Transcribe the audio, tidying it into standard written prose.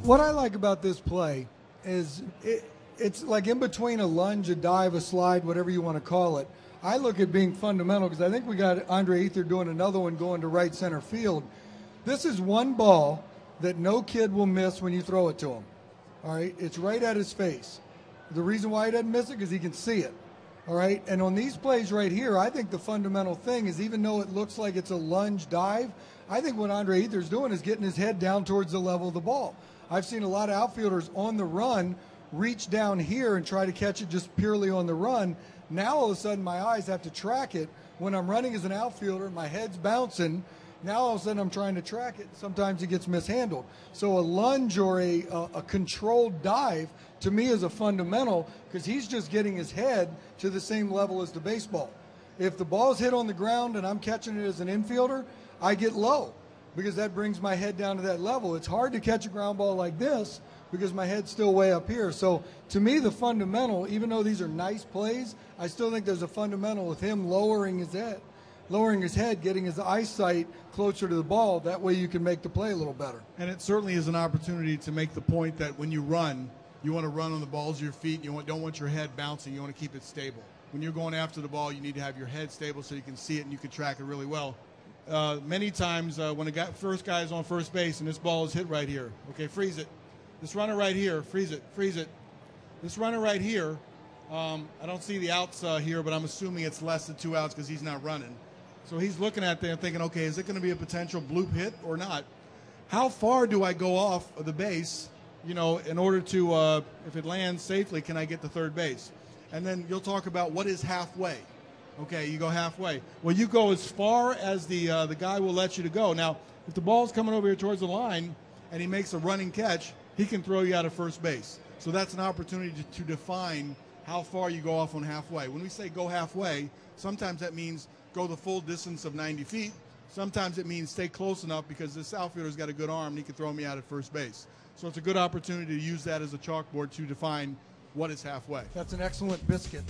What I like about this play is it's like in between a lunge, a dive, a slide, whatever you want to call it. I look at being fundamental because I think we got Andre Ethier doing another one going to right center field. This is one ball that no kid will miss when you throw it to him. All right, it's right at his face. The reason why he doesn't miss it because he can see it. All right, and on these plays right here, I think the fundamental thing is even though it looks like it's a lunge dive, I think what Andre Ethier's doing is getting his head down towards the level of the ball. I've seen a lot of outfielders on the run reach down here and try to catch it just purely on the run. Now all of a sudden my eyes have to track it. When I'm running as an outfielder, my head's bouncing. Now all of a sudden I'm trying to track it. Sometimes it gets mishandled. So a lunge or a controlled dive to me is a fundamental because he's just getting his head to the same level as the baseball. If the ball's hit on the ground and I'm catching it as an infielder, I get low because that brings my head down to that level. It's hard to catch a ground ball like this because my head's still way up here. So to me, the fundamental, even though these are nice plays, I still think there's a fundamental with him lowering his head, getting his eyesight closer to the ball. That way you can make the play a little better. And it certainly is an opportunity to make the point that when you run, you want to run on the balls of your feet. You don't want your head bouncing. You want to keep it stable. When you're going after the ball, you need to have your head stable so you can see it and you can track it really well. Many times when first guy is on first base and this ball is hit right here, okay, freeze it. This runner right here, freeze it, freeze it. This runner right here, I don't see the outs here, but I'm assuming it's less than 2 outs because he's not running. So he's looking at there thinking, okay, is it going to be a potential bloop hit or not? How far do I go off of the base, in order to, if it lands safely, can I get to third base? And then you'll talk about what is halfway. Okay, you go halfway. Well, you go as far as the guy will let you to go. Now, if the ball's coming over here towards the line and he makes a running catch, he can throw you out of first base. So that's an opportunity to define how far you go off on halfway. When we say go halfway, sometimes that means go the full distance of 90 feet. Sometimes it means stay close enough because this outfielder's got a good arm and he can throw me out at first base. So it's a good opportunity to use that as a chalkboard to define what is halfway. That's an excellent biscuit.